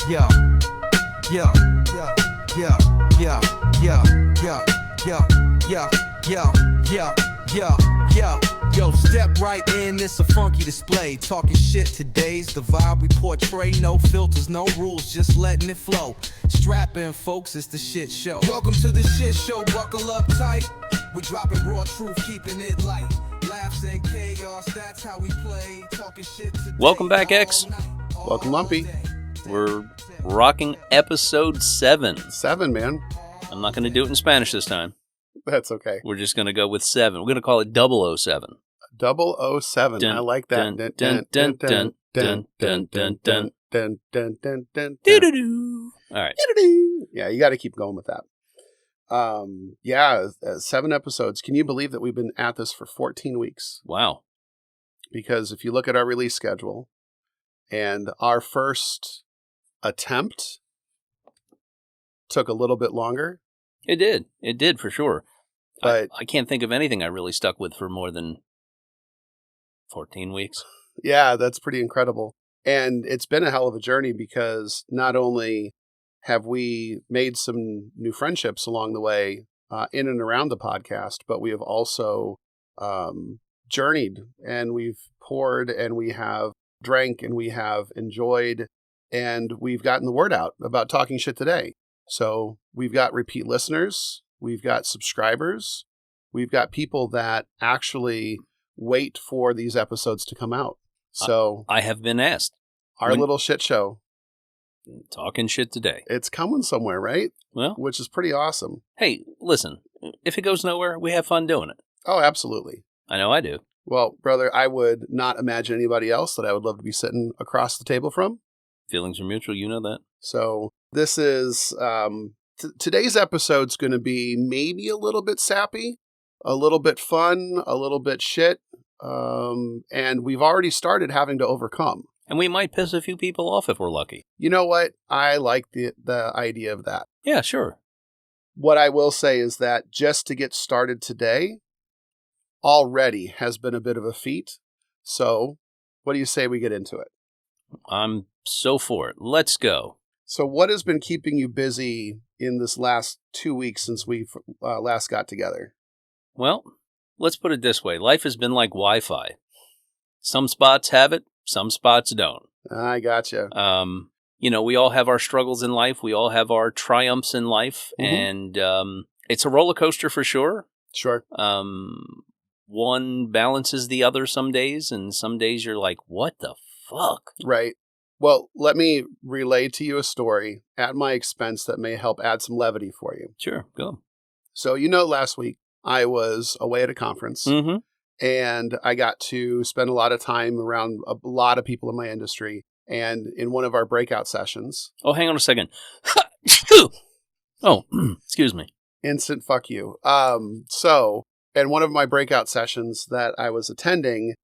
Yeah, yeah, yeah, yeah, yeah, yeah, yeah, yeah, yeah, yeah, yeah, yeah, yeah. Yo, step right in, it's a funky display. Talking shit, today's the vibe we portray. No filters, no rules, just letting it flow. Strap in, folks, it's the shit show. Welcome to the shit show, buckle up tight. We're dropping raw truth, keeping it light. Laughs and chaos, that's how we play. Talking shit today. Welcome back, X. Welcome, Lumpy. We're rocking episode 7. 7, man. I'm not going to do it in Spanish this time. That's okay. We're just going to go with 7. We're going to call it 007. 007. Dun, I like that. dun, dun, dun, dun, dun, dun, dun, dun. Doo-doo-doo. All right. Yeah, you got to keep going with that. 7 episodes. Can you believe that we've been at this for 14 weeks? Wow. Because if you look at our release schedule and our first attempt took a little bit longer. It did. It did for sure. But I can't think of anything I really stuck with for more than 14 weeks. yeah, that's pretty incredible. And it's been a hell of a journey because not only have we made some new friendships along the way in and around the podcast, but we have also journeyed and we've poured and we have drank and we have enjoyed and we've gotten the word out about Talking Shit Today. So we've got repeat listeners, we've got subscribers, we've got people that actually wait for these episodes to come out. So I have been asked. our little shit show, Talking Shit Today. it's coming somewhere, right? Well, Which is pretty awesome. hey, listen, if it goes nowhere, we have fun doing it. Oh, absolutely. I know I do. Well, brother, I would not imagine anybody else that I would love to be sitting across the table from. Feelings are mutual, you know that. So this is, today's episode's going to be maybe a little bit sappy, a little bit fun, a little bit shit. And we've already started having to overcome. And we might piss a few people off if we're lucky. You know what? I like the idea of that. Yeah, sure. What I will say is that just to get started today already has been a bit of a feat. So what do you say we get into it? I'm so for it. Let's go. So what has been keeping you busy in this last 2 weeks since we last got together? Well, let's put it this way. Life has been like Wi-Fi. Some spots have it, some spots don't. I gotcha. You know, we all have our struggles in life. We all have our triumphs in life. Mhm. And it's a roller coaster for sure. Sure. One balances the other some days, and some days you're like, what the fuck? Right. Well, let me relay to you a story at my expense that may help add some levity for you. Sure, go. So, last week I was away at a conference Mm-hmm. and I got to spend a lot of time around a lot of people in my industry. And in one of our breakout sessions, Oh, hang on a second. Oh, excuse me. instant fuck you. So in one of my breakout sessions that I was attending,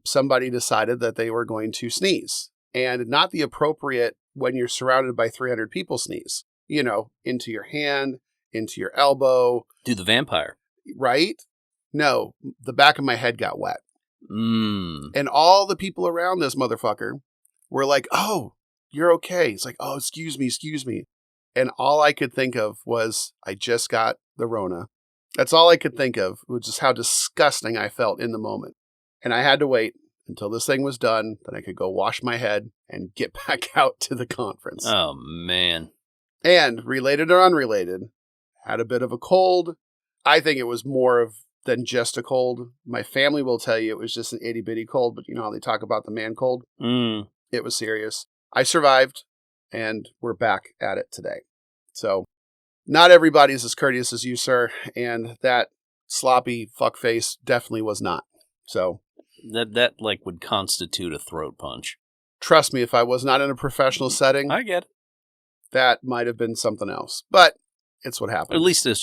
somebody decided that they were going to sneeze, and not the appropriate when you're surrounded by 300 people sneeze, into your hand, into your elbow, Do the vampire. right? No, the back of my head got wet. Mm. And all the people around this motherfucker were like, oh, you're okay. It's like, oh, excuse me. And all I could think of was, I just got the Rona. That's all I could think of, was just how disgusting I felt in the moment. And I had to wait until this thing was done, then I could go wash my head and get back out to the conference. Oh, man. And related or unrelated, had a bit of a cold. I think it was more than just a cold. My family will tell you it was just an itty bitty cold, but you know how they talk about the man cold? Mm. It was serious. I survived, and we're back at it today. So, not everybody's as courteous as you, sir, and that sloppy fuckface definitely was not. So, That would constitute a throat punch. trust me, if I was not in a professional setting, I get it. that might have been something else. But it's what happened. At least a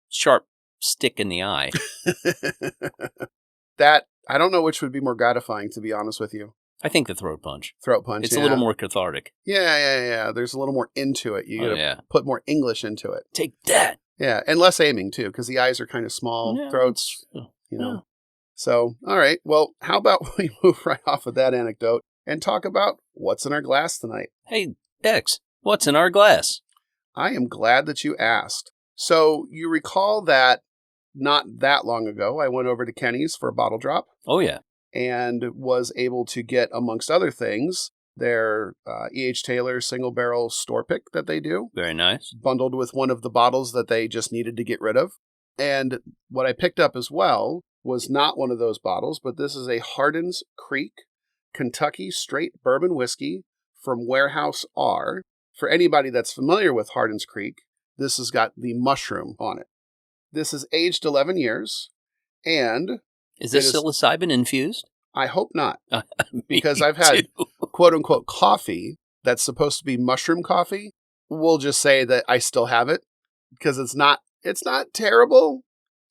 sharp stick in the eye. That, I don't know which would be more gratifying, to be honest with you. I think the throat punch. Throat punch. It's yeah. a little more cathartic. Yeah. There's a little more into it. You Oh, gotta yeah. put more English into it. Take that. Yeah, and less aiming too, because the eyes are kind of small, Yeah, throats, yeah. you know. So, all right. Well, how about we move right off of that anecdote and talk about what's in our glass tonight? Hey, X, What's in our glass? I am glad that you asked. So you recall that not that long ago, I went over to Kenny's for a bottle drop Oh, yeah. and was able to get, amongst other things, their E.H. Taylor single barrel store pick that they do, Very nice. bundled with one of the bottles that they just needed to get rid of. And what I picked up as well was not one of those bottles, but this is a Hardin's Creek Kentucky straight bourbon whiskey from Warehouse R. For anybody that's familiar with Hardin's Creek, this has got the mushroom on it. This is aged 11 years, and Is this psilocybin infused? I hope not, Me because I've had too. quote-unquote coffee that's supposed to be mushroom coffee. We'll just say that I still have it, because it's not terrible.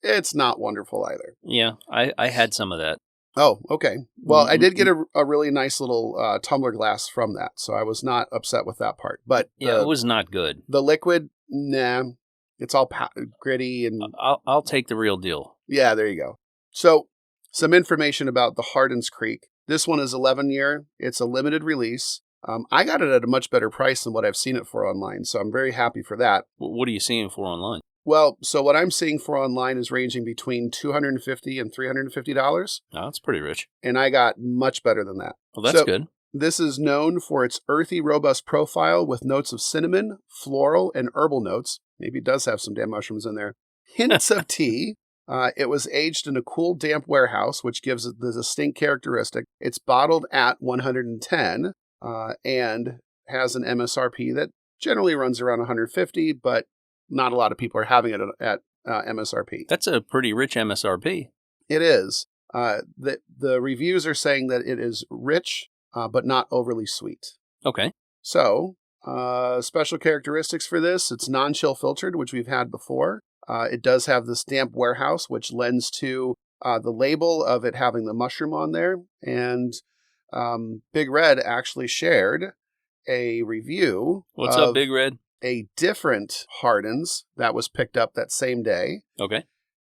It's not wonderful either. Yeah, I had some of that. Oh, okay. Well, I did get Mm-hmm. a really nice little tumbler glass from that, so I was not upset with that part. But Yeah, it was not good. the liquid, nah, it's all gritty and I'll take the real deal. yeah, there you go. So some information about the Hardin's Creek. This one is 11 year. It's a limited release. I got it at a much better price than what I've seen it for online, so I'm very happy for that. What are you seeing for online? Well, so what I'm seeing for online is ranging between $250 and $350, Oh, that's pretty rich. and I got much better than that. Well, that's So, good. This is known for its earthy, robust profile with notes of cinnamon, floral, and herbal notes. Maybe it does have some damn mushrooms in there. Hints of tea. It was aged in a cool, damp warehouse, which gives it the distinct characteristic. It's bottled at 110 and has an MSRP that generally runs around 150, but not a lot of people are having it at MSRP. That's a pretty rich MSRP. It is. The reviews are saying that it is rich, but not overly sweet. Okay. So, special characteristics for this, it's non-chill filtered, which we've had before. It does have this damp warehouse, which lends to the label of it having the mushroom on there. And Big Red actually shared a review. What's up, Big Red? A different Hardin's that was picked up that same day. Okay.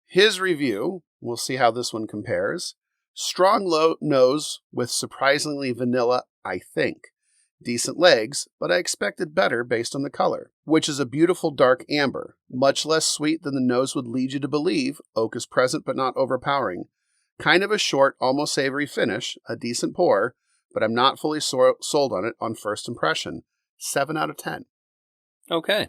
His review, we'll see how this one compares. Strong nose with surprisingly vanilla, I think. Decent legs, but I expected better based on the color, which is a beautiful dark amber. Much less sweet than the nose would lead you to believe. Oak is present but not overpowering. Kind of a short, almost savory finish, a decent pour, but I'm not fully sold on it on first impression. 7 out of 10. Okay.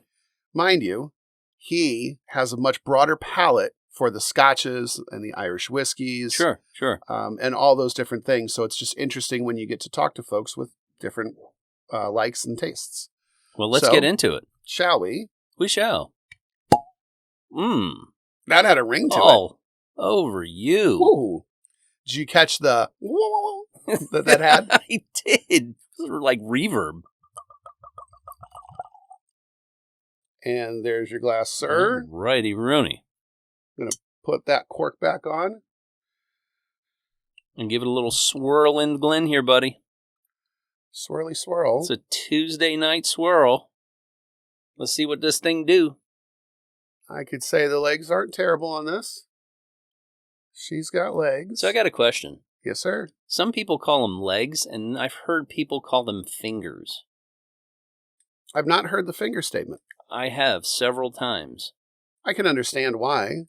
Mind you, he has a much broader palate for the scotches and the Irish whiskeys. Sure. And all those different things. So it's just interesting when you get to talk to folks with different likes and tastes. Well, let's get into it. Shall we? We shall. That had a ring to it. Oh, over you. Ooh. Did you catch the that had? I did. Sort of like reverb. And there's your glass, sir. Righty Rooney. I'm going to put that cork back on. And give it a little swirl in, Glenn, here, buddy. Swirly swirl. It's a Tuesday night swirl. Let's see what this thing do. I could say the legs aren't terrible on this. She's got legs. So I got a question. Yes, sir. Some people call them legs, and I've heard people call them fingers. I've not heard the finger statement. I have several times. I can understand why.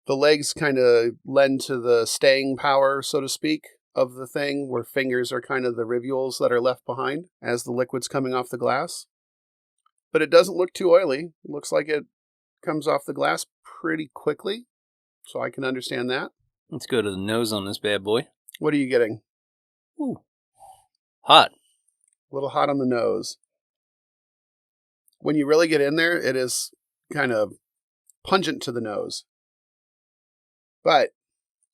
The legs kind of lend to the staying power, so to speak, of the thing, where fingers are kind of the rivules that are left behind as the liquid's coming off the glass. But it doesn't look too oily. It looks like it comes off the glass pretty quickly, so I can understand that. Let's go to the nose on this bad boy. What are you getting? Ooh. Hot. A little hot on the nose. When you really get in there, it is kind of pungent to the nose. But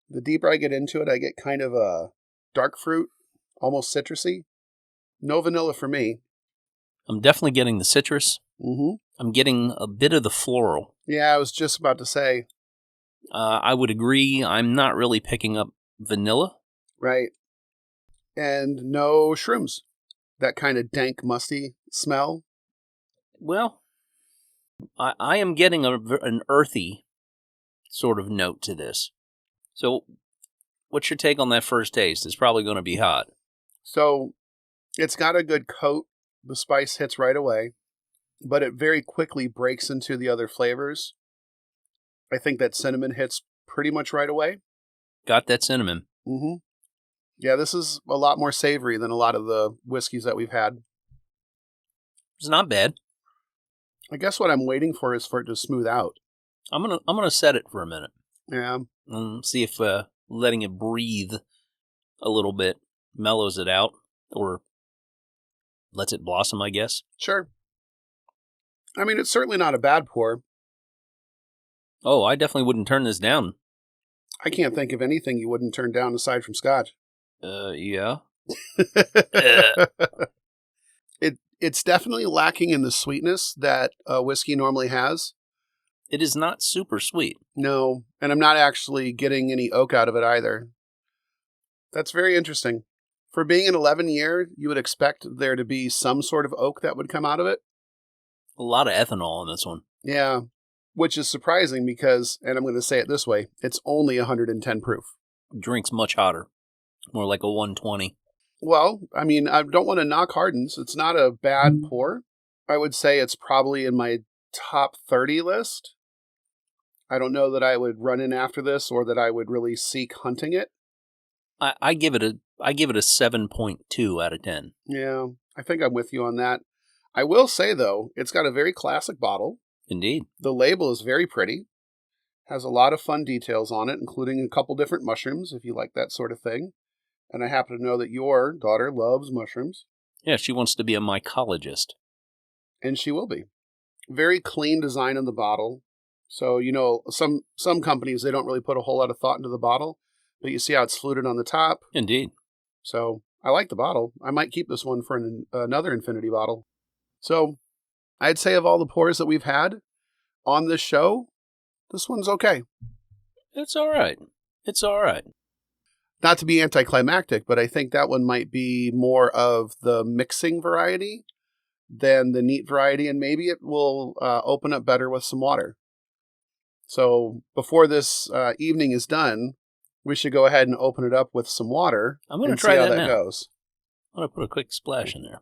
the deeper I get into it, I get kind of a dark fruit, almost citrusy. No vanilla for me. I'm definitely getting the citrus. Mm-hmm. I'm getting a bit of the floral. Yeah, I was just about to say. I would agree. I'm not really picking up vanilla. Right. And no shrooms. That kind of dank, musty smell. Well, I am getting an earthy sort of note to this. So, what's your take on that first taste? It's probably going to be hot. So, it's got a good coat. The spice hits right away. but it very quickly breaks into the other flavors. I think that cinnamon hits pretty much right away. Got that cinnamon. Mm-hmm. Yeah, this is a lot more savory than a lot of the whiskeys that we've had. It's not bad. I guess what I'm waiting for is for it to smooth out. I'm gonna set it for a minute. Yeah. And see if letting it breathe a little bit mellows it out or lets it blossom, I guess. Sure. I mean, it's certainly not a bad pour. Oh, I definitely wouldn't turn this down. I can't think of anything you wouldn't turn down aside from scotch. Yeah. It's definitely lacking in the sweetness that whiskey normally has. It is not super sweet. No, and I'm not actually getting any oak out of it either. That's very interesting. For being an 11-year, you would expect there to be some sort of oak that would come out of it. A lot of ethanol in this one. Yeah, which is surprising because, and I'm going to say it this way, it's only 110 proof. Drinks much hotter. More like a 120. Well, I mean, I don't want to knock Hardin's. It's not a bad pour. I would say it's probably in my top 30 list. I don't know that I would run in after this or that I would really seek hunting it. I give it a 7.2 out of 10. Yeah, I think I'm with you on that. I will say, though, it's got a very classic bottle. Indeed. The label is very pretty. Has a lot of fun details on it, including a couple different mushrooms, if you like that sort of thing. And I happen to know that your daughter loves mushrooms. Yeah, she wants to be a mycologist. And she will be. Very clean design on the bottle. So, you know, some companies, they don't really put a whole lot of thought into the bottle. But you see how it's fluted on the top. Indeed. So I like the bottle. I might keep this one for another Infinity bottle. So I'd say of all the pours that we've had on this show, this one's okay. It's all right. It's all right. Not to be anticlimactic, but I think that one might be more of the mixing variety than the neat variety, and maybe it will open up better with some water. So before this evening is done, we should go ahead and open it up with some water. I'm going to see try how that that now. goes. I'm going to put a quick splash in there.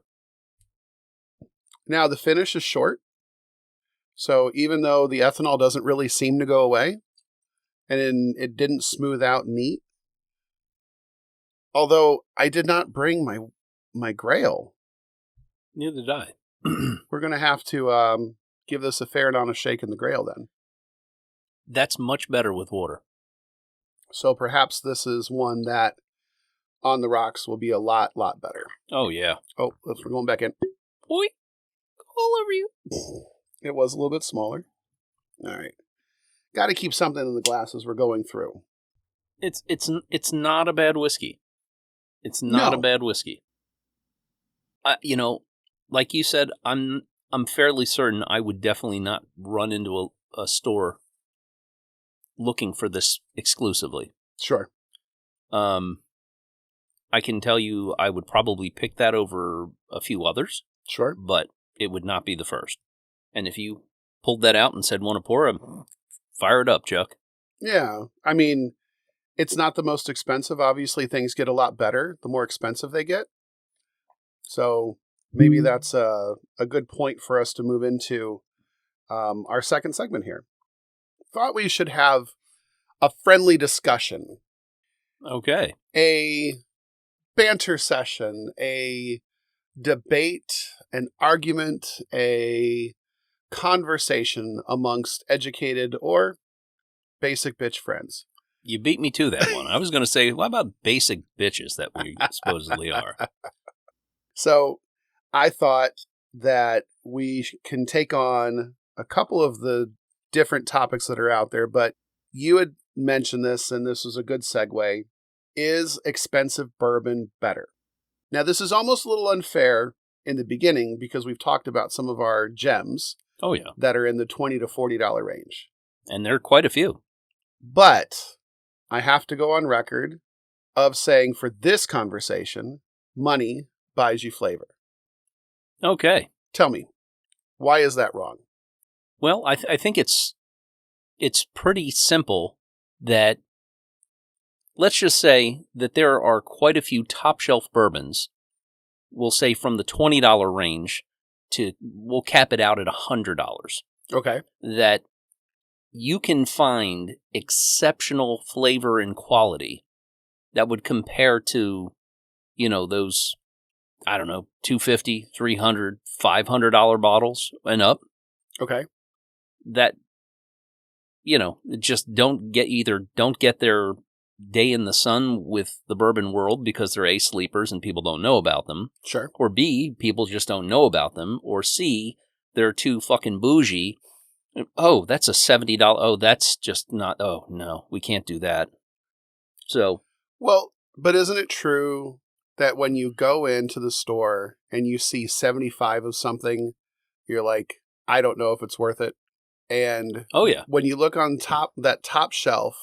Now, the finish is short. So even though the ethanol doesn't really seem to go away, and it didn't smooth out neat, although I did not bring my grail. Neither did I. We're going to have to give this a fair and honest shake in the grail then. That's much better with water. So perhaps this is one that on the rocks will be a lot better. Oh, yeah. Oh, we're going back in. Boy, all over you. It was a little bit smaller. All right. Got to keep something in the glass as we're going through. It's not a bad whiskey. It's not a bad whiskey. You know, like you said, I'm fairly certain I would definitely not run into a store looking for this exclusively. Sure. I can tell you I would probably pick that over a few others. Sure. But it would not be the first. And if you pulled that out and said want to pour, fire it up, Chuck. Yeah. I mean, it's not the most expensive. Obviously, things get a lot better the more expensive they get. So maybe that's a good point for us to move into our second segment here. Thought we should have a friendly discussion. Okay. A banter session, a debate, an argument, a conversation amongst educated or basic bitch friends. You beat me to that one. I was going to say, what about basic bitches that we supposedly are? So I thought that we can take on a couple of the different topics that are out there, but you had mentioned this, and this was a good segue. Is expensive bourbon better? Now, this is almost a little unfair in the beginning because we've talked about some of our gems. Oh, yeah. That are in the $20 to $40 range. And there are quite a few. But I have to go on record of saying for this conversation, money buys you flavor. Okay. Tell me, why is that wrong? Well, I think it's pretty simple that let's just say that there are quite a few top shelf bourbons, we'll say from the $20 range we'll cap it out at $100. Okay. That you can find exceptional flavor and quality that would compare to, those, I don't know, $250, $300, $500 bottles and up. Okay. That, just don't get their day in the sun with the bourbon world because they're A, sleepers and people don't know about them. Sure. Or B, people just don't know about them. Or C, they're too fucking bougie. Oh, that's a $70. Oh, that's just not. Oh, no, we can't do that. So. Well, but isn't it true that when you go into the store and you see 75 of something, you're like, I don't know if it's worth it. And oh, yeah. When you look on that top shelf,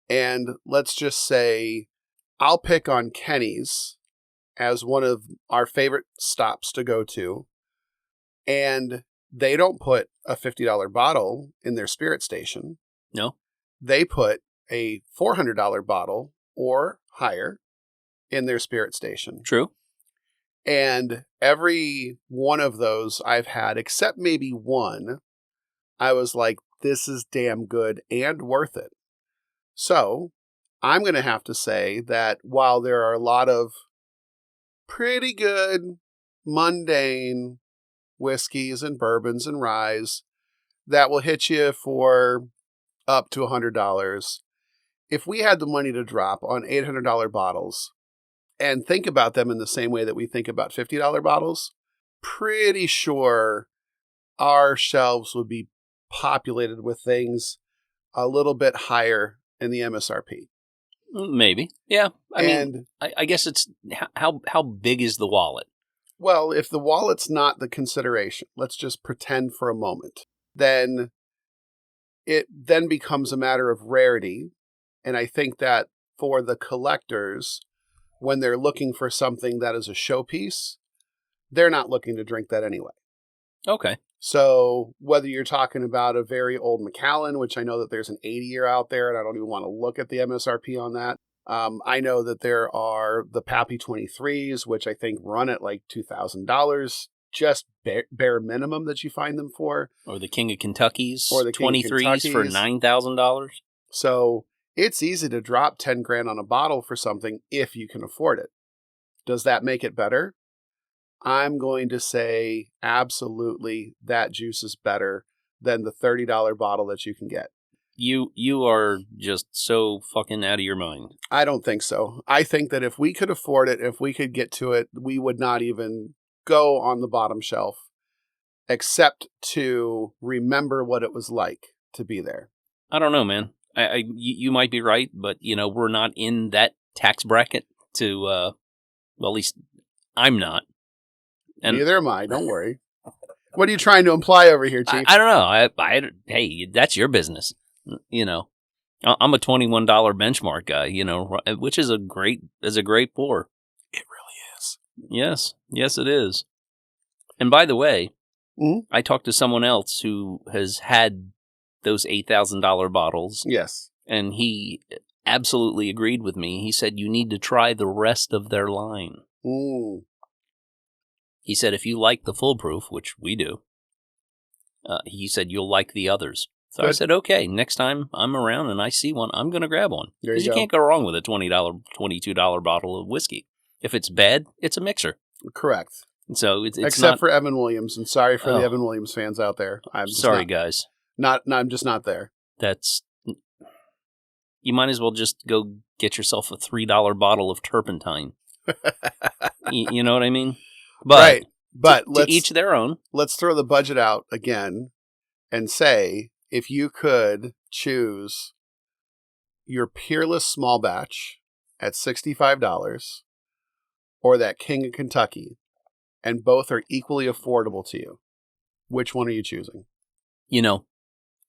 and let's just say I'll pick on Kenny's as one of our favorite stops to go to, and they don't put a $50 bottle in their spirit station. No. They put a $400 bottle or higher in their spirit station. True. And every one of those I've had, except maybe one, I was like, this is damn good and worth it. So I'm going to have to say that while there are a lot of pretty good, mundane whiskeys and bourbons and ryes that will hit you for up to $100, if we had the money to drop on $800 bottles and think about them in the same way that we think about $50 bottles, pretty sure our shelves would be populated with things a little bit higher in the MSRP. Maybe. Yeah. I mean, I guess it's how big is the wallet? Well, if the wallet's not the consideration, let's just pretend for a moment, then it then becomes a matter of rarity. And I think that for the collectors, when they're looking for something that is a showpiece, they're not looking to drink that anyway. Okay. So whether you're talking about a very old Macallan, which I know that there's an 80-year out there, and I don't even want to look at the MSRP on that. I know that there are the Pappy 23s, which I think run at like $2,000, just bare minimum that you find them for. Or the King of Kentucky's, or the 23s for $9,000. So it's easy to drop 10 grand on a bottle for something if you can afford it. Does that make it better? I'm going to say absolutely that juice is better than the $30 bottle that you can get. You are just so fucking out of your mind. I don't think so. I think that if we could afford it, if we could get to it, we would not even go on the bottom shelf except to remember what it was like to be there. I don't know, man. You might be right, but we're not in that tax bracket to well, at least I'm not. And neither am I. Don't worry. What are you trying to imply over here, Chief? I don't know. Hey, that's your business. I'm a $21 benchmark guy. Which is a great pour. It really is. Yes, it is. And by the way, mm-hmm. I talked to someone else who has had those $8,000 bottles. Yes, and he absolutely agreed with me. He said you need to try the rest of their line. Mm. He said, if you like the full proof, which we do, he said, you'll like the others. So good. I said, okay, next time I'm around and I see one, I'm going to grab one. Because you can't go wrong with a $20, $22 bottle of whiskey. If it's bad, it's a mixer. Correct. And so it's except not... for Evan Williams, and sorry for the Evan Williams fans out there. I'm just sorry, guys. I'm just not there. You might as well just go get yourself a $3 bottle of turpentine. You know what I mean? But right. But to each their own. Let's throw the budget out again and say, if you could choose your Peerless small batch at $65 or that King of Kentucky, and both are equally affordable to you, which one are you choosing?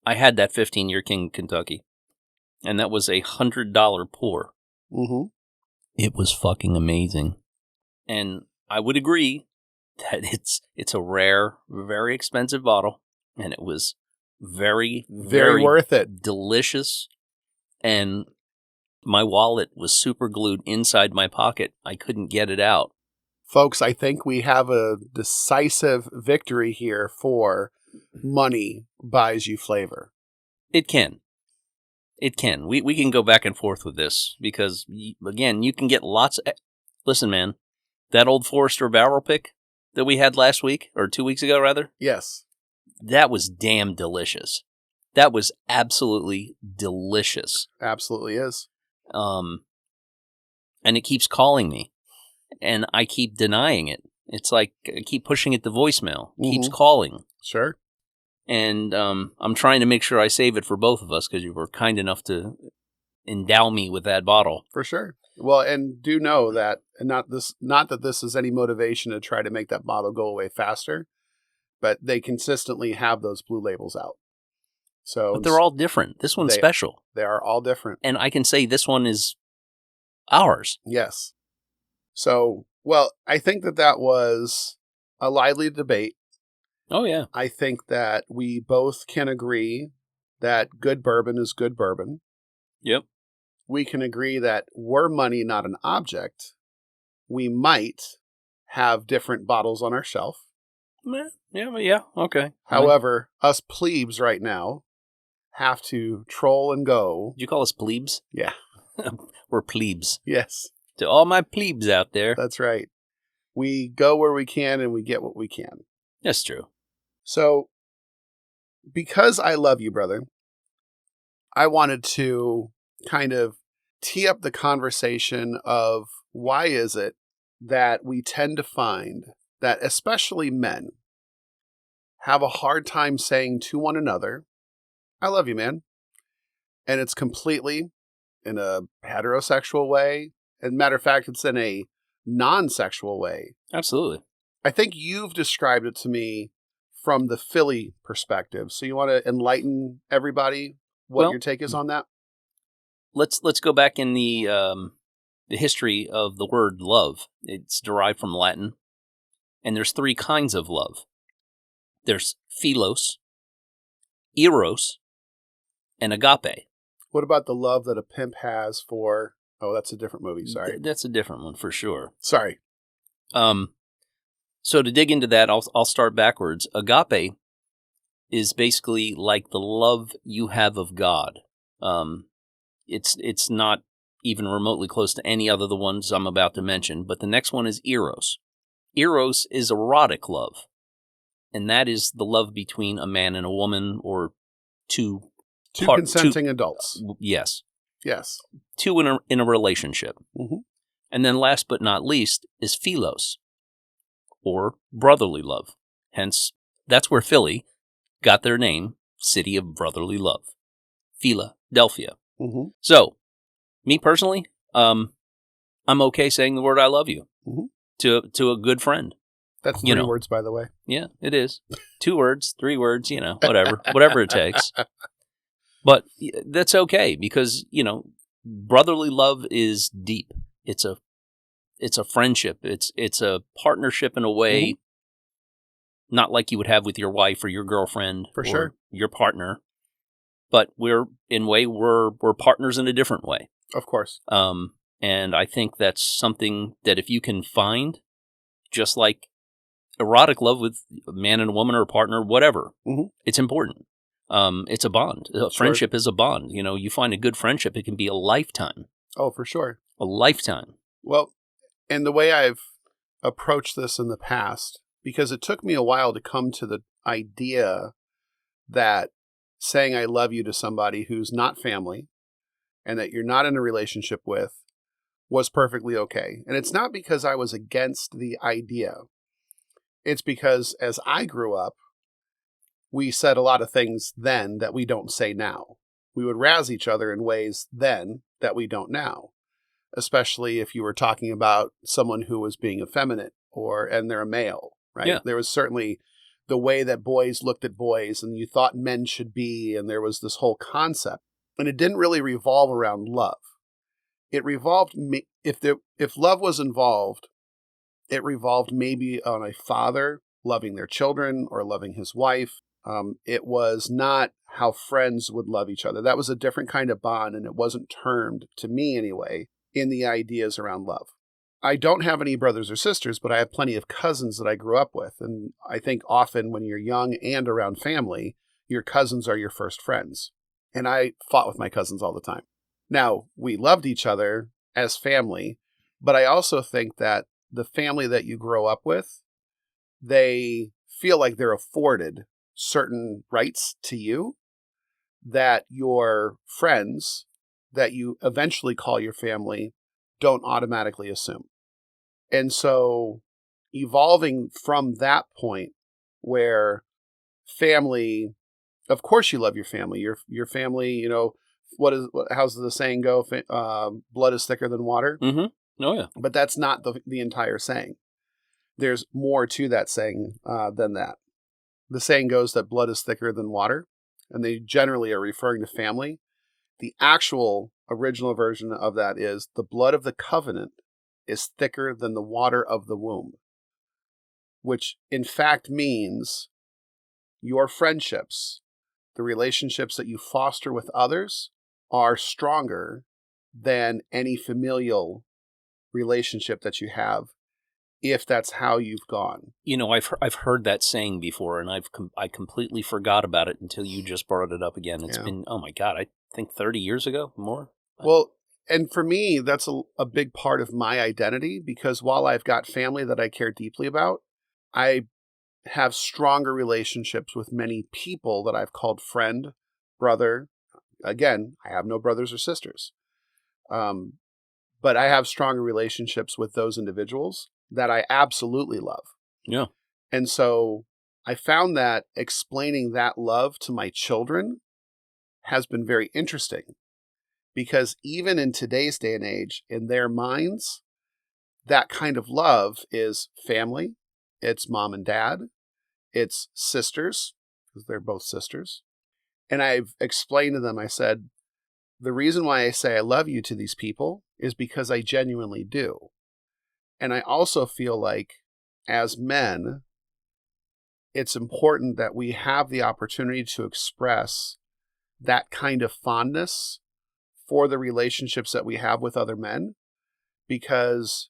I had that 15-year King of Kentucky, and that was a $100 pour. Mm-hmm. It was fucking amazing. And I would agree that it's a rare, very expensive bottle, and it was very, very worth it. Delicious. And my wallet was super glued inside my pocket. I couldn't get it out. Folks, I think we have a decisive victory here for money buys you flavor. It can. It can. We can go back and forth with this because, again, you can get lots of... Listen, man, that old Forester barrel pick that we had last week, or 2 weeks ago, rather, Yes. that was damn delicious. That was absolutely delicious. Absolutely is. And it keeps calling me, and I keep denying it. It's like I keep pushing it to voicemail. It keeps calling. Sure. And I'm trying to make sure I save it for both of us because you were kind enough to endow me with that bottle. For sure. Well, and do know that, and not that this is any motivation to try to make that bottle go away faster, but they consistently have those blue labels out. So, but they're all different. This one's special. They are all different. And I can say this one is ours. Yes. So, well, I think that was a lively debate. Oh, yeah. I think that we both can agree that good bourbon is good bourbon. Yep. We can agree that were money not an object, we might have different bottles on our shelf. Yeah, okay. However, us plebes right now have to troll and go. Did you call us plebes? Yeah. We're plebes. Yes. To all my plebes out there. That's right. We go where we can and we get what we can. That's true. So, because I love you, brother, I wanted to kind of tee up the conversation of why is it that we tend to find that especially men have a hard time saying to one another, I love you, man. And it's completely in a heterosexual way. As a matter of fact, it's in a non-sexual way. Absolutely. I think you've described it to me from the Philly perspective. So you want to enlighten everybody what your take is on that? Let's go back in the history of the word love. It's derived from Latin, and there's 3 kinds of love. There's philos, eros, and agape. What about the love that a pimp has for... Oh, that's a different movie. Sorry. That's a different one for sure. Sorry. So to dig into that, I'll start backwards. Agape is basically like the love you have of God. It's not even remotely close to any other of the ones I'm about to mention, but the next one is eros. Eros is erotic love, and that is the love between a man and a woman, or two consenting adults. Yes. Yes. 2 in a relationship. Mm-hmm. And then last but not least is philos, or brotherly love. Hence, that's where Philly got their name, City of Brotherly Love. Philadelphia. Mm-hmm. So, me personally, I'm okay saying the word I love you to a good friend. That's 3 words, by the way. Yeah, it is. 2 words, 3 words, whatever it takes. But that's okay because, brotherly love is deep. It's a friendship. It's a partnership in a way, not like you would have with your wife or your girlfriend or sure. your partner, but we're partners in a different way. Of course. And I think that's something that if you can find, just like erotic love with a man and a woman or a partner, whatever, it's important. It's a bond. Friendship is a bond. You find a good friendship, it can be a lifetime. Oh, for sure. A lifetime. Well, and the way I've approached this in the past, because it took me a while to come to the idea that saying I love you to somebody who's not family and that you're not in a relationship with was perfectly okay. And it's not because I was against the idea. It's because as I grew up, we said a lot of things then that we don't say now. We would razz each other in ways then that we don't now, especially if you were talking about someone who was being effeminate and they're a male, right? Yeah. There was certainly the way that boys looked at boys and you thought men should be, and there was this whole concept. And it didn't really revolve around love. It revolved, if love was involved, it revolved maybe on a father loving their children or loving his wife. It was not how friends would love each other. That was a different kind of bond, and it wasn't termed, to me anyway, in the ideas around love. I don't have any brothers or sisters, but I have plenty of cousins that I grew up with. And I think often when you're young and around family, your cousins are your first friends. And I fought with my cousins all the time. Now, we loved each other as family, but I also think that the family that you grow up with, they feel like they're afforded certain rights to you that your friends that you eventually call your family don't automatically assume. And so evolving from that point where family, of course you love your family. Your family, you know, how's the saying go? Blood is thicker than water. Mm-hmm. Oh, yeah. But that's not the entire saying. There's more to that saying than that. The saying goes that blood is thicker than water, and they generally are referring to family. The actual original version of that is the blood of the covenant is thicker than the water of the womb, which in fact means your friendships, the relationships that you foster with others, are stronger than any familial relationship that you have, if that's how you've gone. You know, I've heard that saying before, and I completely forgot about it until you just brought it up again. It's been, oh my God, I think 30 years ago, more. Well, and for me, that's a big part of my identity, because while I've got family that I care deeply about, I have stronger relationships with many people that I've called friend, brother. Again, I have no brothers or sisters. But I have stronger relationships with those individuals that I absolutely love. Yeah. And so I found that explaining that love to my children has been very interesting, because even in today's day and age, in their minds, that kind of love is family. It's mom and dad. It's sisters, because they're both sisters. And I've explained to them, I said, the reason why I say I love you to these people is because I genuinely do. And I also feel like, as men, it's important that we have the opportunity to express that kind of fondness for the relationships that we have with other men, because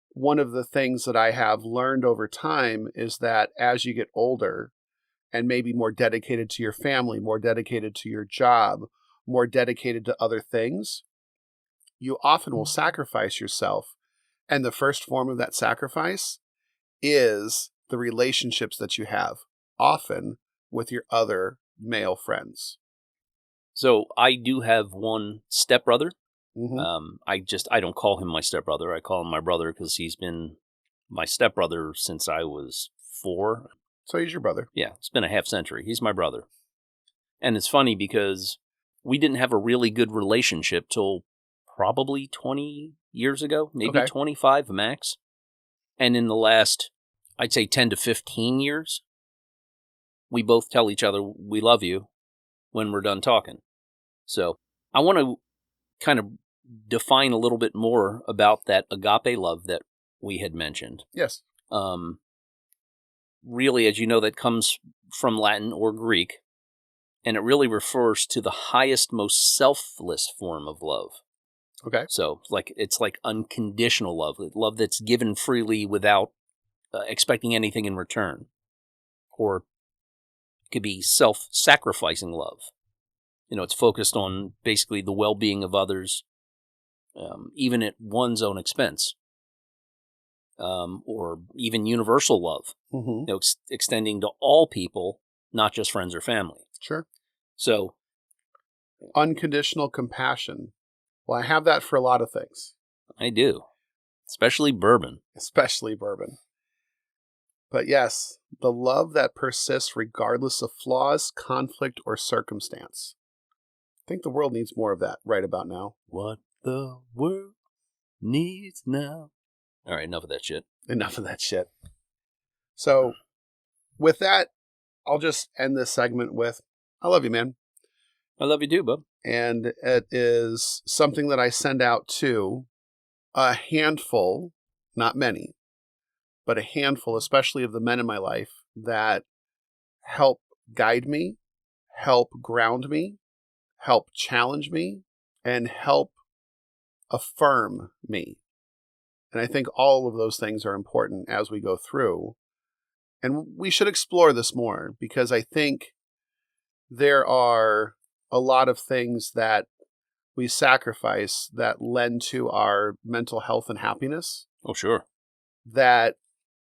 one of the things that I have learned over time is that as you get older and maybe more dedicated to your family, more dedicated to your job, more dedicated to other things, you often will sacrifice yourself. And the first form of that sacrifice is the relationships that you have, often with your other male friends. So I do have one stepbrother. Mm-hmm. I don't call him my stepbrother. I call him my brother because he's been my stepbrother since I was 4. So he's your brother. Yeah, it's been a half century. He's my brother. And it's funny because we didn't have a really good relationship till probably 20 years ago, maybe 25 max. And in the last, I'd say 10 to 15 years, we both tell each other we love you when we're done talking. So I want to kind of define a little bit more about that agape love that we had mentioned. Yes. Really, as you know, that comes from Latin or Greek, and it really refers to the highest, most selfless form of love. Okay. So it's like unconditional love that's given freely without expecting anything in return. Or it could be self-sacrificing love. You know, it's focused on basically the well-being of others, even at one's own expense. Or even universal love, Mm-hmm. you know, extending to all people, not just friends or family. Sure. So, unconditional compassion. Well, I have that for a lot of things. I do, especially bourbon. Especially bourbon. But yes, the love that persists regardless of flaws, conflict, or circumstance. I think the world needs more of that right about now. What the world needs now. All right, enough of that shit. Enough of that shit. So, with that, I'll just end this segment with, I love you, man. I love you too, bub. And it is something that I send out to a handful, not many, but a handful, especially of the men in my life, that help guide me, help ground me, help challenge me, and help affirm me. And I think all of those things are important as we go through. And we should explore this more because I think there are a lot of things that we sacrifice that lend to our mental health and happiness Oh, sure. that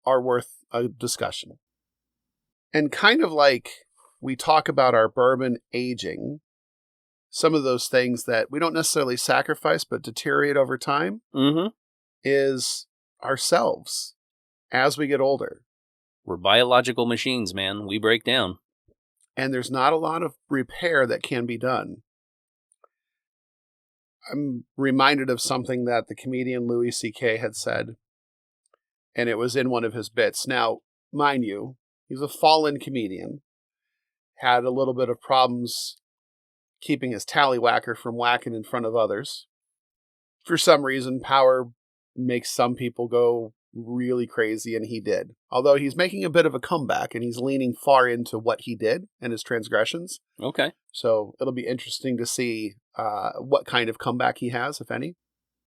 are worth a discussion. And kind of like we talk about our bourbon aging, some of those things that we don't necessarily sacrifice but deteriorate over time Mm-hmm. is ourselves as we get older. We're biological machines, man. We break down. And there's not a lot of repair that can be done. I'm reminded of something that the comedian Louis C.K. had said, and it was in one of his bits. Now, mind you, he's a fallen comedian, had a little bit of problems keeping his tallywhacker from whacking in front of others. For some reason, power makes some people go really crazy, and he did. Although he's making a bit of a comeback, and he's leaning far into what he did and his transgressions. Okay. So it'll be interesting to see what kind of comeback he has, if any.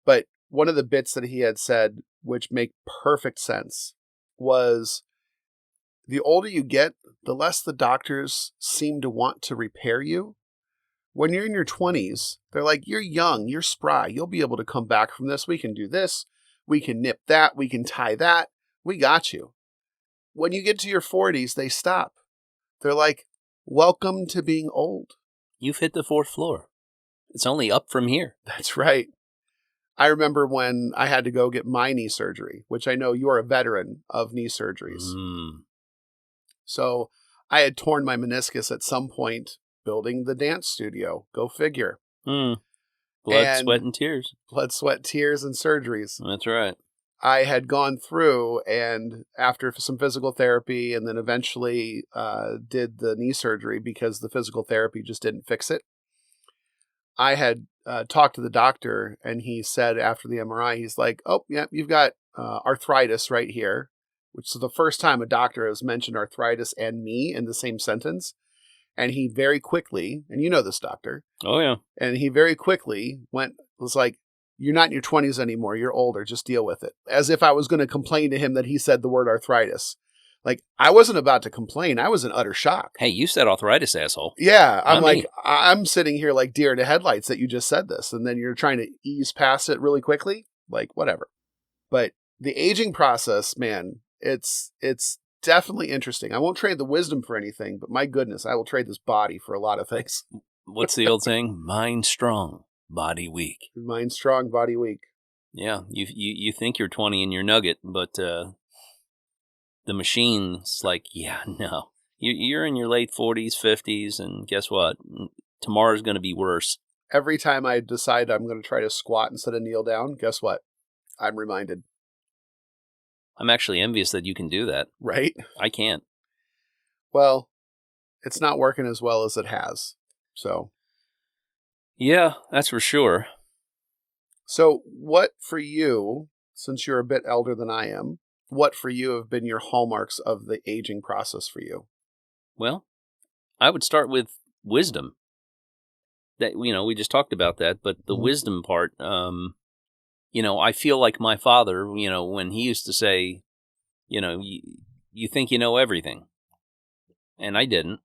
But one of the bits that he had said, which make perfect sense, was the older you get, the less the doctors seem to want to repair you. When you're in your 20s, they're like, you're young, you're spry, you'll be able to come back from this. We can do this. We can nip that. We can tie that. We got you. When you get to your 40s, they stop. They're like, welcome to being old. You've hit the 4th floor. It's only up from here. That's right. I remember when I had to go get my knee surgery, which I know you're a veteran of knee surgeries. So I had torn my meniscus at some point building the dance studio. Go figure. Blood, sweat, and tears. Blood, sweat, tears, and surgeries. That's right. I had gone through, and after some physical therapy, and then eventually did the knee surgery because the physical therapy just didn't fix it. I had talked to the doctor, and he said after the MRI, he's like, oh, yeah, you've got arthritis right here, which is the first time a doctor has mentioned arthritis and me in the same sentence. And he very quickly, and you know this doctor. Oh, yeah. And he very quickly was like, you're not in your 20s anymore. You're older. Just deal with it. As if I was going to complain to him that he said the word arthritis. Like, I wasn't about to complain. I was in utter shock. Hey, you said arthritis, asshole. Yeah. I'm Not like, me. I'm sitting here like deer to headlights that you just said this. And then you're trying to ease past it really quickly. Like, whatever. But the aging process, man, it's definitely interesting. I won't trade the wisdom for anything, but my goodness, I will trade this body for a lot of things. What's the old saying? Mind strong, body weak. Mind strong, body weak. Yeah, you think you're 20 and you're nugget, but the machine's like, yeah, no. You're in your late 40s, 50s, and guess what? Tomorrow's going to be worse. Every time I decide I'm going to try to squat instead of kneel down, guess what? I'm reminded. I'm actually envious that you can do that. Right? I can't. Well, it's not working as well as it has. So. Yeah, that's for sure. So what for you, since you're a bit elder than I am, what for you have been your hallmarks of the aging process for you? Well, I would start with wisdom. That, we just talked about that, but the wisdom part, I feel like my father, when he used to say, you think you know everything. And I didn't.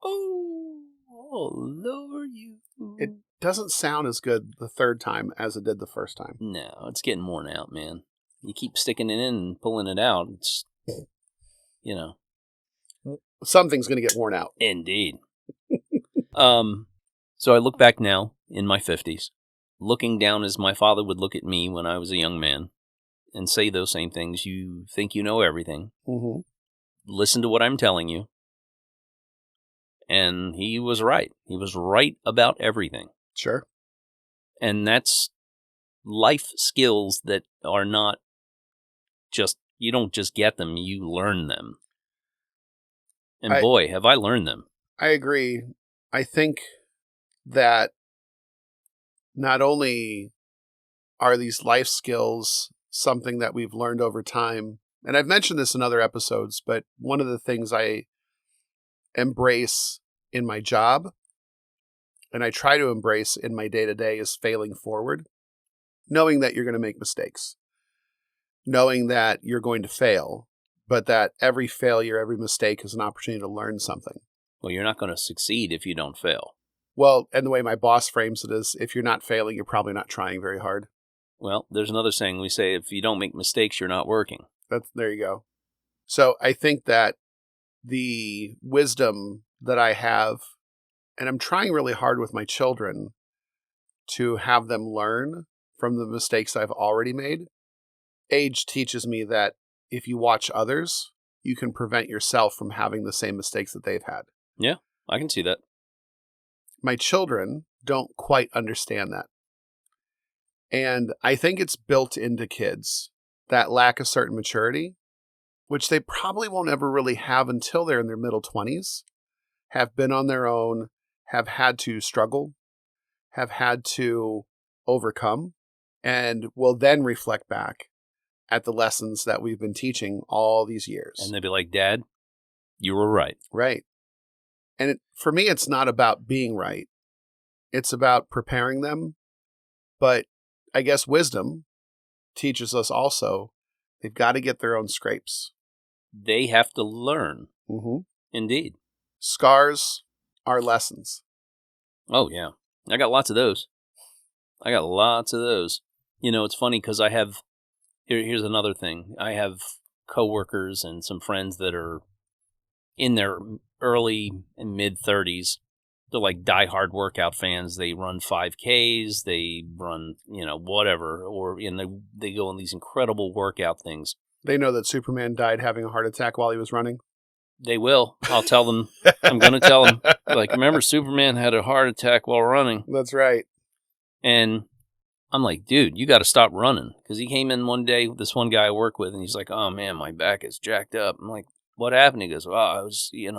Oh, Lord, you. It doesn't sound as good the third time as it did the first time. No, it's getting worn out, man. You keep sticking it in and pulling it out. It's, Something's going to get worn out. Indeed. So I look back now in my 50s, looking down as my father would look at me when I was a young man and say those same things. You think you know everything. Mm-hmm. Listen to what I'm telling you. And he was right. He was right about everything. Sure. And that's life skills that are not just, you don't just get them, you learn them. And boy, have I learned them. I agree. I think that not only are these life skills something that we've learned over time, and I've mentioned this in other episodes, but one of the things I embrace in my job and I try to embrace in my day-to-day is failing forward, knowing that you're going to make mistakes. knowing that you're going to fail, but that every failure, every mistake is an opportunity to learn something. Well, you're not going to succeed if you don't fail. Well, and the way my boss frames it is, if you're not failing, you're probably not trying very hard. Well, there's another saying we say, if you don't make mistakes, you're not working. There you go. So I think that the wisdom that I have, and I'm trying really hard with my children to have them learn from the mistakes I've already made. Age teaches me that if you watch others, you can prevent yourself from having the same mistakes that they've had. Yeah, I can see that. My children don't quite understand that. And I think it's built into kids that lack a certain maturity, which they probably won't ever really have until they're in their middle 20s, have been on their own, have had to struggle, have had to overcome, and will then reflect back at the lessons that we've been teaching all these years. And they'd be like, Dad, you were right. Right. And for me, it's not about being right. It's about preparing them. But I guess wisdom teaches us also they've got to get their own scrapes. They have to learn. Mm-hmm. Indeed. Scars are lessons. Oh, yeah. I got lots of those. You know, it's funny because I have, here's another thing. I have coworkers and some friends that are in their early and mid 30s. They're like diehard workout fans. They run 5Ks, they run, whatever, or they go on these incredible workout things. They know that Superman died having a heart attack while he was running. They will. I'll tell them. I'm going to tell them. Like, remember, Superman had a heart attack while running. That's right. And I'm like, dude, you got to stop running. Because he came in one day, this one guy I work with, and he's like, oh, man, my back is jacked up. I'm like, what happened? He goes, well,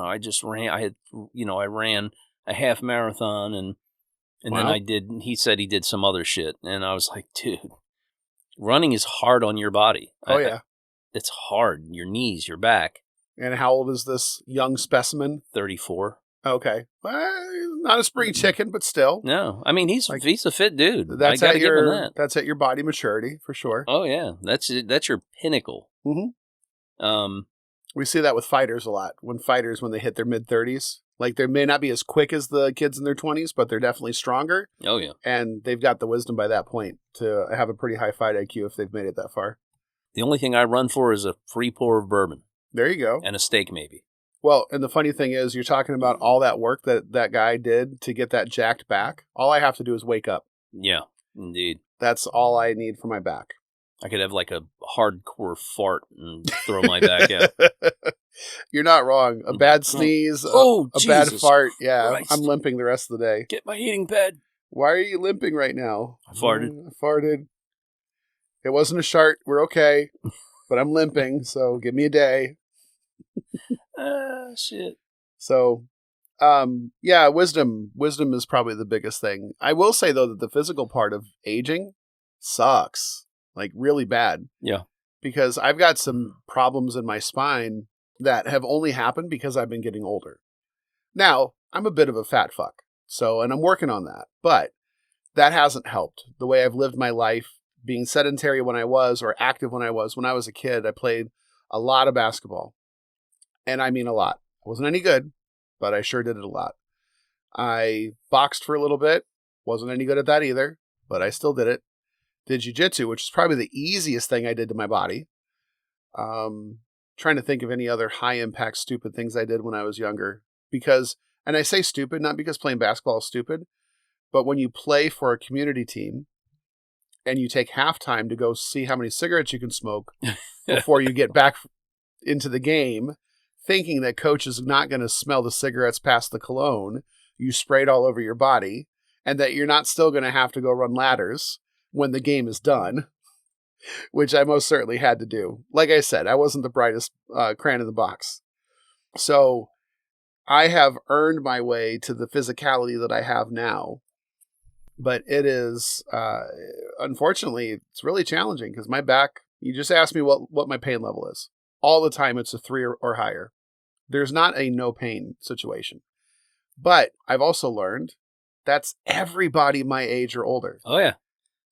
I just ran. I ran a half marathon, and Wow. then he said he did some other shit. And I was like, dude, running is hard on your body. Oh, yeah. It's hard. Your knees, your back. And how old is this young specimen? 34. Okay. Well, not a spring chicken, but still. No, I mean, he's a fit dude. That's I gotta give him that. That's at your body maturity, for sure. Oh, yeah. That's your pinnacle. Mm-hmm. We see that with fighters a lot. When they hit their mid-30s, like they may not be as quick as the kids in their 20s, but they're definitely stronger. Oh, yeah. And they've got the wisdom by that point to have a pretty high fight IQ if they've made it that far. The only thing I run for is a free pour of bourbon. There you go. And a steak, maybe. Well, and the funny thing is, you're talking about all that work that guy did to get that jacked back. All I have to do is wake up. Yeah, indeed. That's all I need for my back. I could have like a hardcore fart and throw my back out. You're not wrong. A bad sneeze, a bad fart. Yeah, Christ. I'm limping the rest of the day. Get my heating pad. Why are you limping right now? I farted. I farted. It wasn't a shart. We're okay. But I'm limping, so give me a day. Shit. So, yeah, wisdom is probably the biggest thing. I will say, though, that the physical part of aging sucks. Like, really bad. Yeah. Because I've got some problems in my spine that have only happened because I've been getting older. Now, I'm a bit of a fat fuck. And I'm working on that. But that hasn't helped. The way I've lived my life, being sedentary when I was, or active when I was. When I was a kid, I played a lot of basketball. And I mean a lot. I wasn't any good, but I sure did it a lot. I boxed for a little bit. Wasn't any good at that either, but I still did it. Did jiu-jitsu, which is probably the easiest thing I did to my body. Trying to think of any other high-impact stupid things I did when I was younger. Because, and I say stupid, not because playing basketball is stupid, but when you play for a community team, and you take halftime to go see how many cigarettes you can smoke before you get back into the game, thinking that coach is not going to smell the cigarettes past the cologne you sprayed all over your body, and that you're not still going to have to go run ladders when the game is done, which I most certainly had to do. Like I said, I wasn't the brightest crayon in the box. So I have earned my way to the physicality that I have now. But it is, unfortunately, it's really challenging because my back, you just asked me what my pain level is. All the time, it's a 3 or higher. There's not a no pain situation. But I've also learned that's everybody my age or older. Oh, yeah.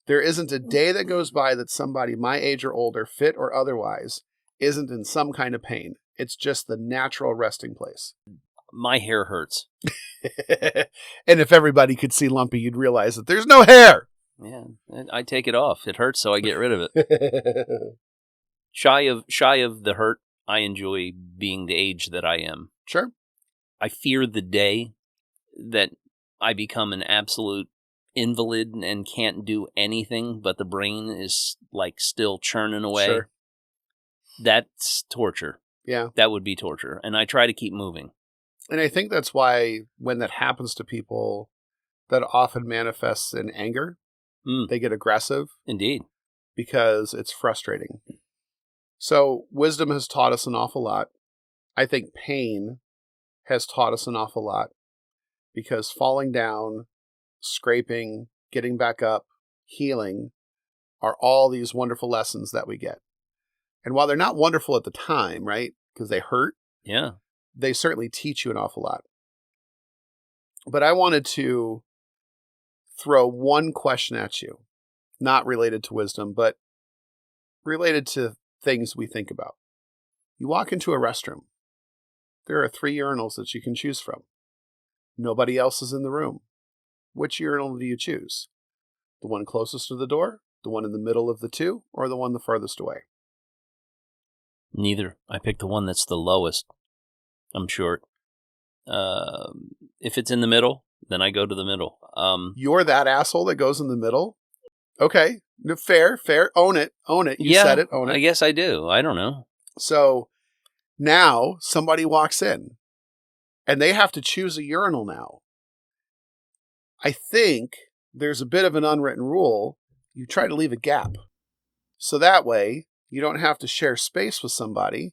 There isn't a day that goes by that somebody my age or older, fit or otherwise, isn't in some kind of pain. It's just the natural resting place. My hair hurts. And if everybody could see Lumpy, you'd realize that there's no hair. Yeah, I take it off. It hurts, so I get rid of it. Shy of the hurt, I enjoy being the age that I am. Sure. I fear the day that I become an absolute invalid and can't do anything, but the brain is like still churning away. Sure. That's torture. Yeah. That would be torture. And I try to keep moving. And I think that's why when that happens to people, that often manifests in anger. They get aggressive. Indeed. Because it's frustrating. So wisdom has taught us an awful lot. I think pain has taught us an awful lot. Because falling down, scraping, getting back up, healing are all these wonderful lessons that we get. And while they're not wonderful at the time, right? Because they hurt. Yeah. They certainly teach you an awful lot. But I wanted to throw one question at you, not related to wisdom, but related to things we think about. You walk into a restroom. There are 3 urinals that you can choose from. Nobody else is in the room. Which urinal do you choose? The one closest to the door, the one in the middle of the two, or the one the farthest away? Neither. I pick the one that's the lowest. I'm short. If it's in the middle, then I go to the middle. You're that asshole that goes in the middle? Okay. No, fair. Own it. You said it. Own it. I guess I do. I don't know. So now somebody walks in and they have to choose a urinal now. I think there's a bit of an unwritten rule. You try to leave a gap. So that way you don't have to share space with somebody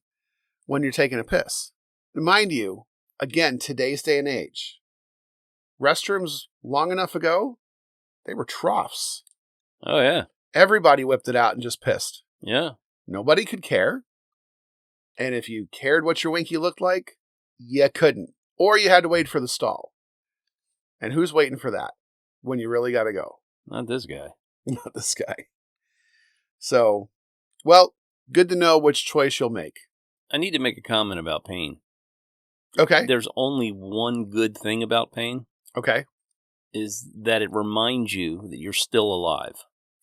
when you're taking a piss. And mind you, again, today's day and age, restrooms long enough ago, they were troughs. Oh, yeah. Everybody whipped it out and just pissed. Yeah. Nobody could care. And if you cared what your winky looked like, you couldn't. Or you had to wait for the stall. And who's waiting for that when you really got to go? Not this guy. Not this guy. So, well, good to know which choice you'll make. I need to make a comment about pain. Okay. There's only one good thing about pain. Okay. Is that it reminds you that you're still alive.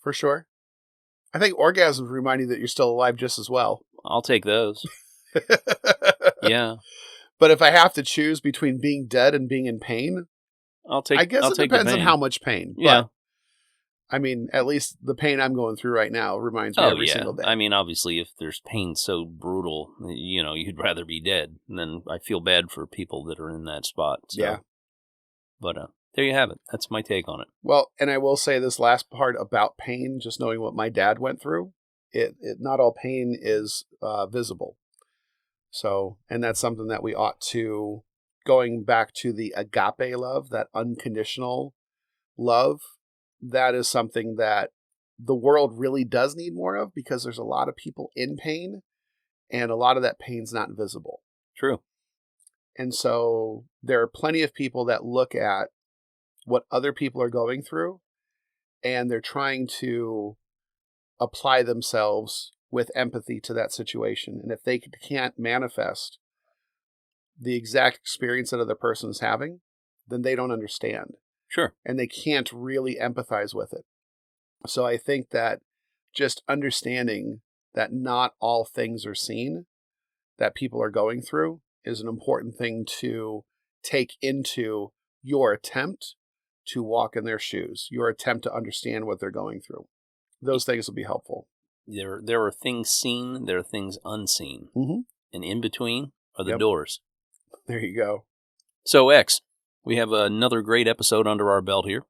For sure. I think orgasms remind you that you're still alive just as well. I'll take those. Yeah. But if I have to choose between being dead and being in pain, I guess it depends on how much pain. Yeah. But, I mean, at least the pain I'm going through right now reminds me every single day. I mean, obviously, if there's pain so brutal, you'd rather be dead. And then I feel bad for people that are in that spot. So. Yeah. But there you have it. That's my take on it. Well, and I will say this last part about pain, just knowing what my dad went through, it not all pain is visible. So, and that's something that we ought to, going back to the agape love, that unconditional love, that is something that the world really does need more of, because there's a lot of people in pain and a lot of that pain's not visible. True. And so there are plenty of people that look at what other people are going through and they're trying to apply themselves with empathy to that situation. And if they can't manifest the exact experience that other person is having, then they don't understand. Sure. And they can't really empathize with it. So I think that just understanding that not all things are seen, that people are going through, is an important thing to take into your attempt to walk in their shoes, your attempt to understand what they're going through. Those things will be helpful. There are things seen, there are things unseen. Mm-hmm. And in between are the doors. There you go. So, X, we have another great episode under our belt here.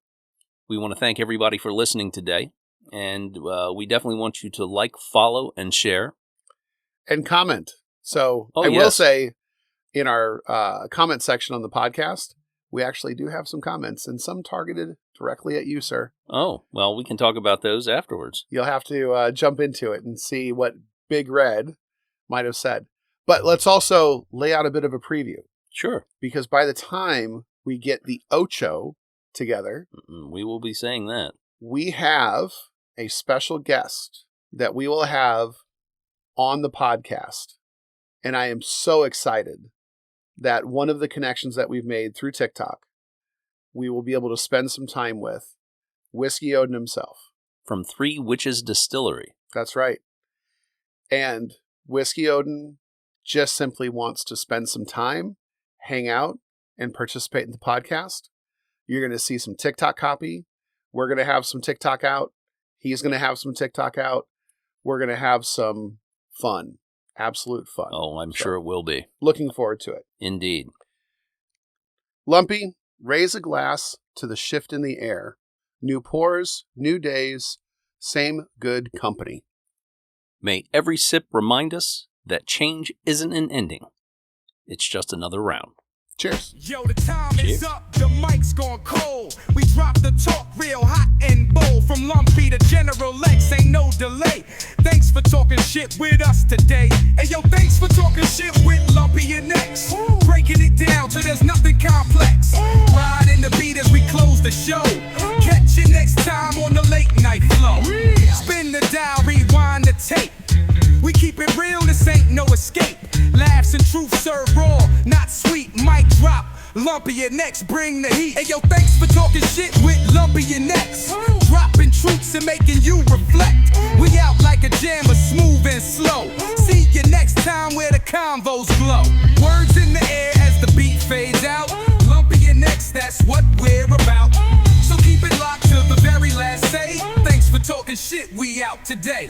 We want to thank everybody for listening today. And we definitely want you to like, follow, and share. And comment. So I will say, in our comment section on the podcast, we actually do have some comments, and some targeted directly at you, sir. Oh, well, we can talk about those afterwards. You'll have to jump into it and see what Big Red might have said. But let's also lay out a bit of a preview. Sure. Because by the time we get the Ocho together, we will be saying that. we have a special guest that we will have on the podcast. And I am so excited that one of the connections that we've made through TikTok, we will be able to spend some time with Whiskey Odin himself. From Three Witches Distillery. That's right. And Whiskey Odin just simply wants to spend some time, hang out, and participate in the podcast. You're going to see some TikTok copy. We're going to have some TikTok out. He's going to have some TikTok out. We're going to have some fun. Absolute fun. Oh, I'm sure it will be. Looking forward to it. Indeed. Lumpy, raise a glass to the shift in the air. New pours, new days, same good company. May every sip remind us that change isn't an ending. It's just another round. Cheers. Yo, the time is up, the mic's gone cold. We drop the talk real hot and bold. From Lumpy to General Lex, ain't no delay. Thanks for talking shit with us today. And yo, thanks for talking shit with Lumpy and X. Breaking it down till there's nothing complex. Riding the beat as we close the show. Catch you next time on the late night flow. Spin the dial, rewind the tape. We keep it real, this ain't no escape. Laughs and truth serve raw, not sweet. Mic drop, Lumpy and X bring the heat. Hey yo, thanks for talking shit with Lumpy and X. Dropping truths and making you reflect. We out like a jammer, smooth and slow. See you next time where the convos glow. Words in the air as the beat fades out. Lumpy and X, that's what we're about. So keep it locked till the very last say. Thanks for talking shit, we out today.